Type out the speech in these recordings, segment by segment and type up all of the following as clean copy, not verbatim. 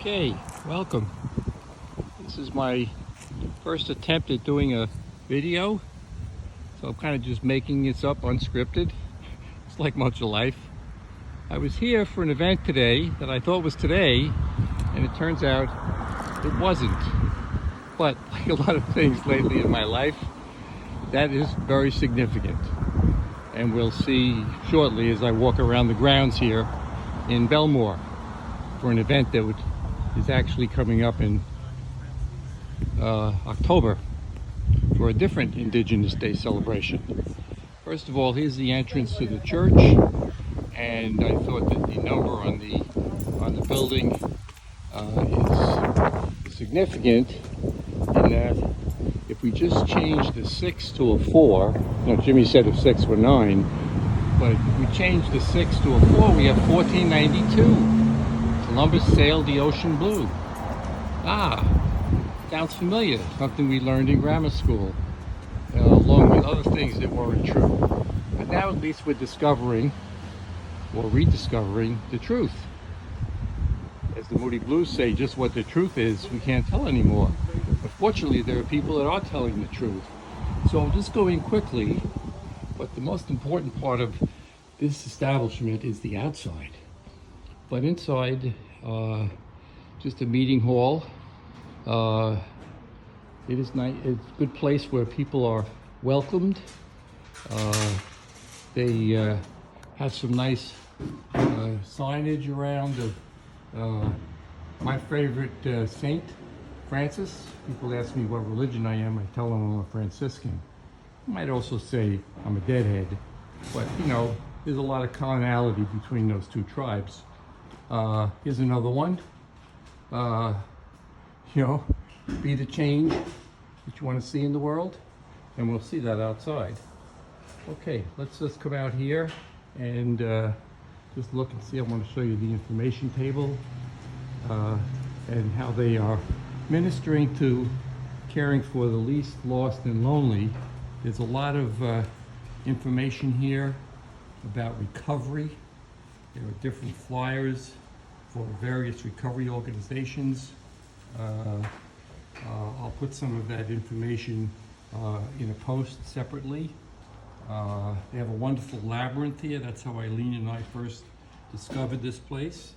Okay, welcome. This is my first attempt at doing a video, so I'm kind of just making this up unscripted. It's like much of life. I was here for an event today that I thought was today, and it turns out it wasn't. But like a lot of things lately in my life, that is very significant. And we'll see shortly as I walk around the grounds here in Bellmore for an event that is actually coming up in October for a different Indigenous Day celebration. First of all, here's the entrance to the church, and I thought that the number on the building is significant in that if we just change the 6 to a 4, Jimmy said if 6 were 9, but if we change the 6 to a 4, we have 1492. Columbus sailed the ocean blue. Sounds familiar. Something we learned in grammar school, along with other things that weren't true. But now at least we're discovering, or rediscovering, the truth. As the Moody Blues say, just what the truth is, we can't tell anymore. But fortunately, there are people that are telling the truth. So I'm just going quickly, but the most important part of this establishment is the outside. But inside, just a meeting hall. It is nice. It's a good place where people are welcomed. They have some nice signage around of my favorite saint, Francis. People ask me what religion I am. I tell them I'm a Franciscan. I might also say I'm a deadhead, but there's a lot of commonality between those two tribes. Here's another one. Be the change that you want to see in the world, and we'll see that outside. Okay, let's just come out here and just look and see. I want to show you the information table and how they are ministering to caring for the least, lost, and lonely. There's a lot of information here about recovery. There are different flyers for various recovery organizations. I'll put some of that information in a post separately. They have a wonderful labyrinth here. That's how Eileen and I first discovered this place.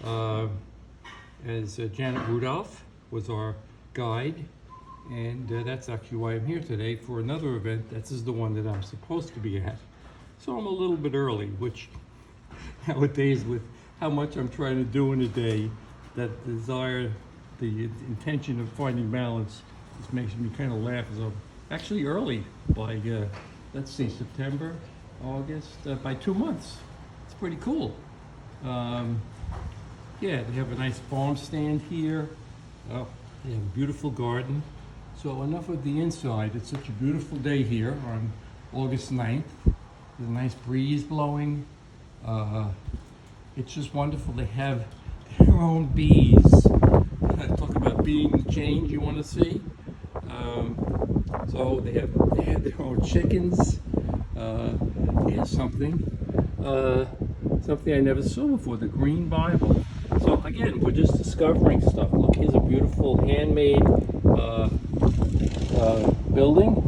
As Janet Rudolph was our guide, and that's actually why I'm here today for another event. This is the one that I'm supposed to be at. So I'm a little bit early, which nowadays with how much I'm trying to do in a day, that desire, the intention of finding balance, just makes me kind of laugh as I'm actually early by, let's see, September, August, by 2 months. It's pretty cool. Yeah, they have a nice farm stand here. Oh, they have a beautiful garden. So enough of the inside. It's such a beautiful day here on August 9th. There's a nice breeze blowing. It's just wonderful. They have their own bees. Talk about being the change you want to see. So they have their own chickens. Here's something I never saw before, the Green Bible. So again, we're just discovering stuff. Look, here's a beautiful handmade building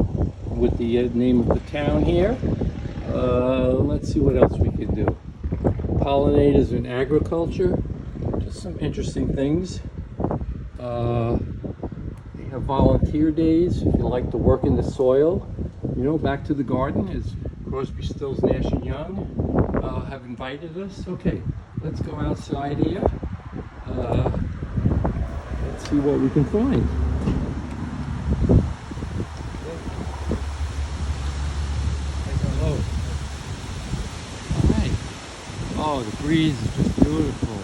with the name of the town here. Let's see what else we can do. Pollinators in agriculture, just some interesting things. They have volunteer days if you like to work in the soil. Back to the garden, as Crosby, Stills, Nash and Young have invited us. Okay, let's go outside here. Let's see what we can find. Oh, the breeze is just beautiful.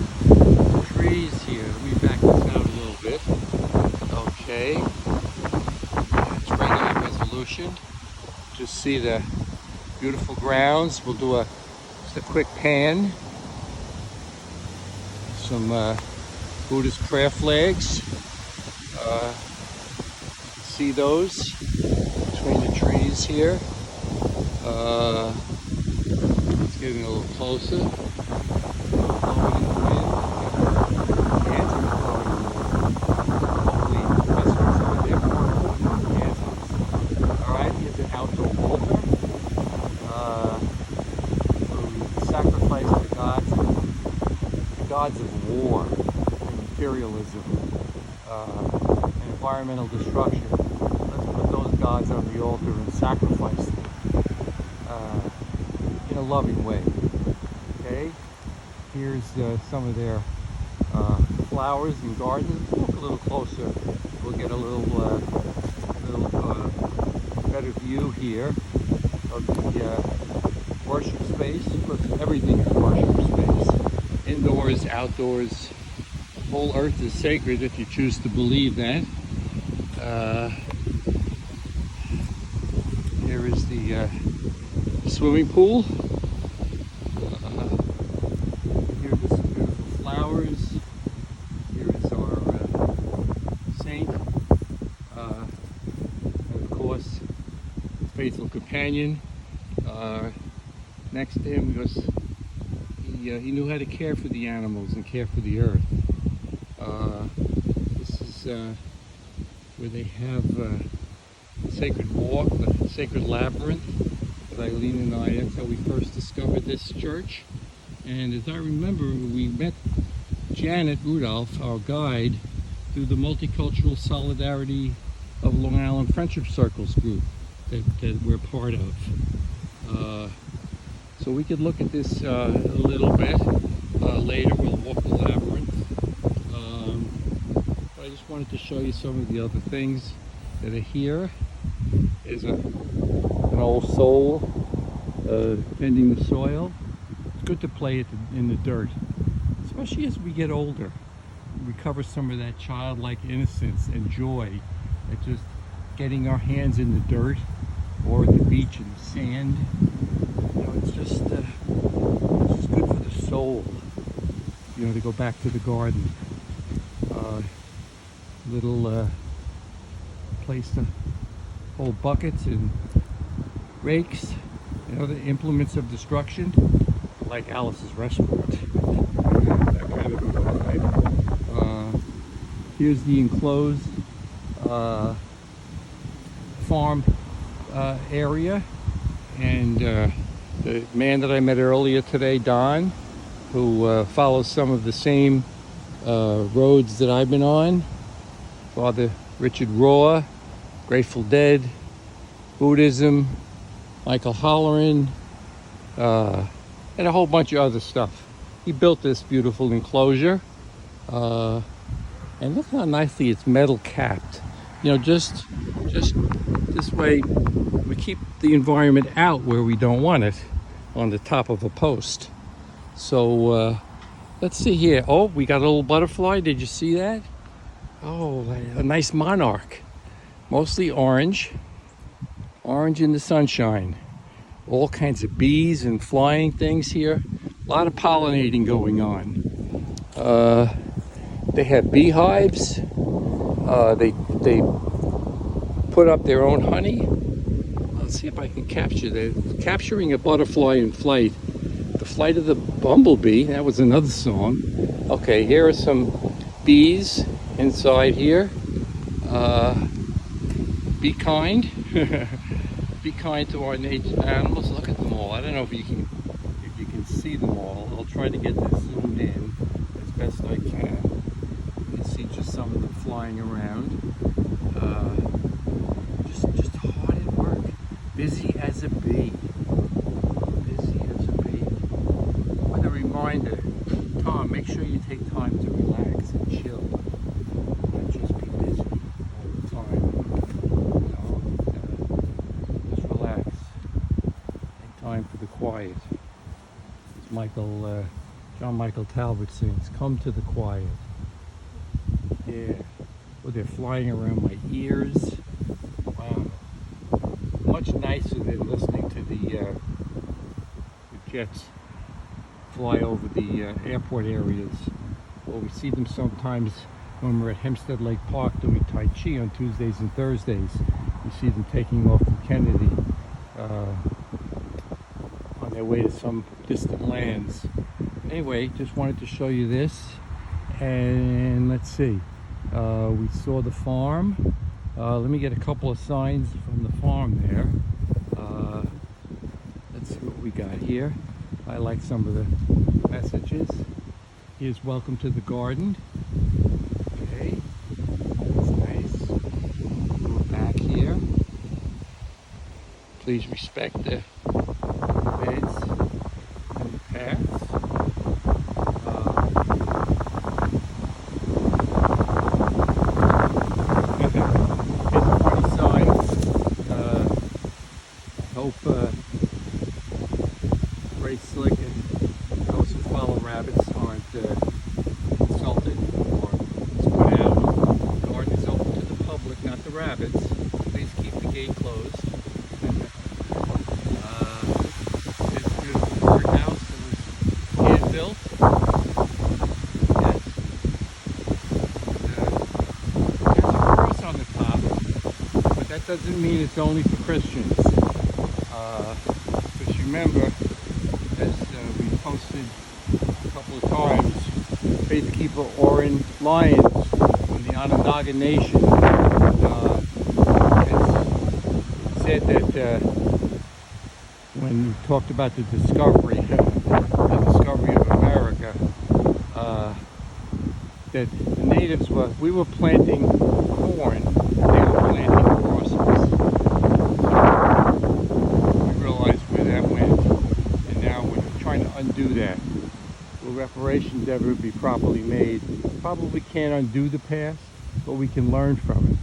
The trees here. Let me back this out a little bit. Okay. It's regular resolution. Just see the beautiful grounds. We'll do just a quick pan. Some Buddhist prayer flags. You can see those between the trees here. It's getting a little closer. Blowing in the wind. Dancing with gods of war and imperialism and environmental destruction. Let's put those gods on the altar and sacrifice them in a loving way. Okay? Here's some of their flowers and gardens. Look a little closer. We'll get a little better view here of the worship space. Because everything is worship space. Indoors, outdoors. The whole earth is sacred if you choose to believe that. Here is the swimming pool. Here are the beautiful flowers. Here is our saint. And of course, faithful companion next to him, because he knew how to care for the animals and care for the earth. This is where they have the sacred walk, the sacred labyrinth that Eileen and I, that's how we first discovered this church. And as I remember, we met Janet Rudolph, our guide, through the Multicultural Solidarity of Long Island Friendship Circles group that we're part of. So we could look at this a little bit later. We'll walk the labyrinth. But I just wanted to show you some of the other things that are here. There's an old soul tending the soil. It's good to play in the dirt, especially as we get older. Recover some of that childlike innocence and joy at just getting our hands in the dirt or at the beach in the sand. You know, it's just good for the soul. You know, to go back to the garden. Little place to hold buckets and rakes and other implements of destruction, like Alice's restaurant. That kind of vibe. Here's the enclosed farm area, and the man that I met earlier today, Don, who follows some of the same roads that I've been on. Father Richard Rohr, Grateful Dead, Buddhism, Michael Holleran, and a whole bunch of other stuff. He built this beautiful enclosure, and look how nicely it's metal capped. You know, just this way we keep the environment out where we don't want it, on the top of a post. So let's see here. Oh, we got a little butterfly. Did you see that? Oh, a nice monarch. Mostly orange in the sunshine. All kinds of bees and flying things here. A lot of pollinating going on. They have beehives. They put up their own honey. Let's see if I can capture that. Capturing a butterfly in flight. The Flight of the Bumblebee. That was another song. Okay, here are some bees inside here. Be kind. Be kind to our nature animals. Look at them all. I don't know if you can see them all. I'll try to get this zoomed in as best I can. You can see just some of them flying around. Just hard at work. Busy as a bee. Busy as a bee. With a reminder, Tom, make sure you take time to relax and chill. Not just be busy all the time. Just relax. Take time for the quiet. As John Michael Talbot sings, "Come to the quiet." Yeah. Oh, they're flying around my ears. Wow. Much nicer than listening to the jets fly over the airport areas. Well, we see them sometimes when we're at Hempstead Lake Park doing Tai Chi on Tuesdays and Thursdays. You see them taking off from Kennedy on their way to some distant lands. Anyway, just wanted to show you this. And let's see. We saw the farm. Let me get a couple of signs from the farm there. Let's see what we got here. I like some of the messages. Here's welcome to the garden. Okay, that's nice. Go back here. Please respect the beds and the paths. Here's a funny sign. I hope Ray Slick and those who follow rabbits aren't insulted or spun out. The garden is open to the public, not the rabbits. Please keep the gate closed. This beautiful birdhouse that was hand built. Yes. It has a cross on the top, but that doesn't mean it's only for Christians. Because remember, as we posted a couple of times, Faithkeeper Oren Lyons from the Onondaga Nation has said that when he talked about the discovery of America, that the natives we were planting corn, they were planting crosses. We realized where that went, and now we're trying to undo that. Will reparations ever be properly made? Probably can't undo the past, but we can learn from it.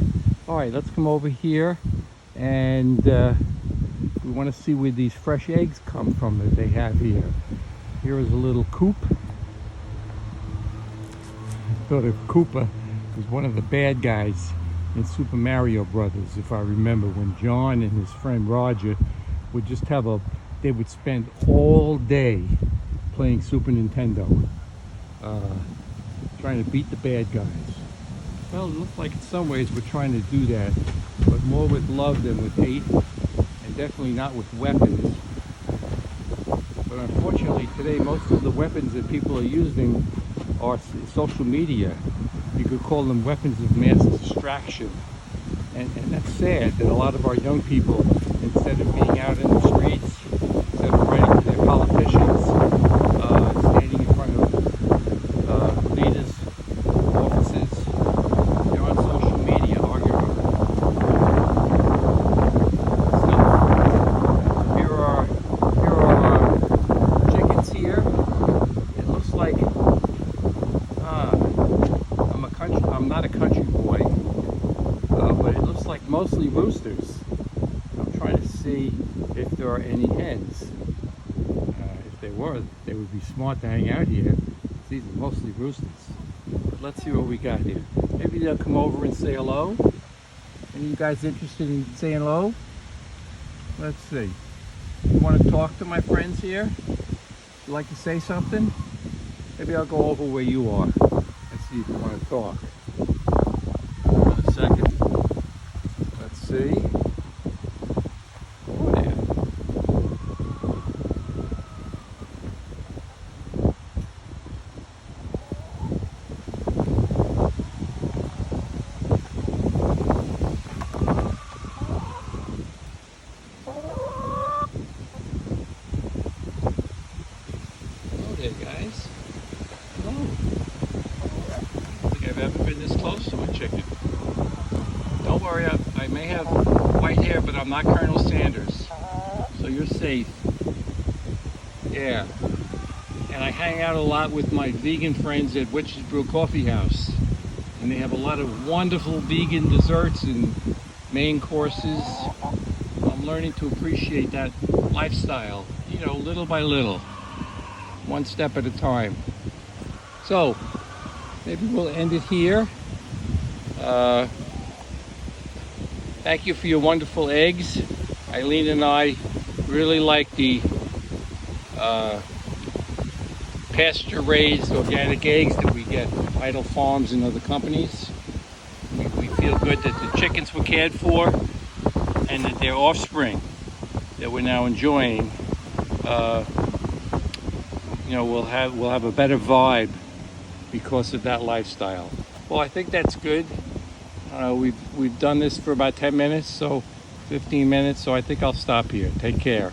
All right, let's come over here, and we want to see where these fresh eggs come from that they have here. Here is a little coop. I thought of Koopa was one of the bad guys in Super Mario Brothers, if I remember, when John and his friend Roger would just they would spend all day playing Super Nintendo, trying to beat the bad guys. Well, it looks like in some ways we're trying to do that, but more with love than with hate, and definitely not with weapons. But unfortunately today, most of the weapons that people are using are social media. You could call them weapons of mass distraction. And that's sad that a lot of our young people, instead of being out in the streets, instead of writing to their politicians, standing in front of leaders, offices, they're on social media arguing about stuff. Here are chickens here. It looks like I'm not a country boy, but it looks like mostly roosters. I'm trying to see if there are any hens. If there were, they would be smart to hang out here. These are mostly roosters. But let's see what we got here. Maybe they'll come over and say hello. Any of you guys interested in saying hello? Let's see. You want to talk to my friends here? You like to say something? Maybe I'll go over where you are and see if you want to talk. Hold on a second. Let's see. Oh, there. Hello there, guys. Hello. I don't think I've ever been this close to a chicken. Don't worry, I may have white hair, but I'm not Colonel Sanders. So you're safe. Yeah. And I hang out a lot with my vegan friends at Witch's Brew Coffee House. And they have a lot of wonderful vegan desserts and main courses. I'm learning to appreciate that lifestyle, you know, little by little, one step at a time. So maybe we'll end it here. Thank you for your wonderful eggs. Eileen and I really like the pasture-raised organic eggs that we get from Idle Farms and other companies. We feel good that the chickens were cared for and that their offspring that we're now enjoying, you know, we'll have a better vibe because of that lifestyle. Well, I think that's good. We've done this for about 10 minutes, so 15 minutes, so I think I'll stop here. Take care.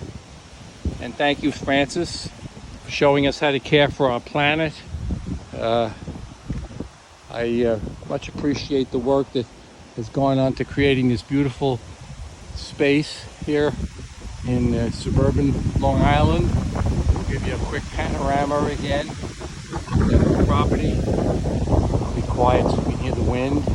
And thank you, Francis, for showing us how to care for our planet. I much appreciate the work that has gone on to creating this beautiful space here in suburban Long Island. I'll give you a quick panorama again of the property. I'll be quiet so you can hear the wind.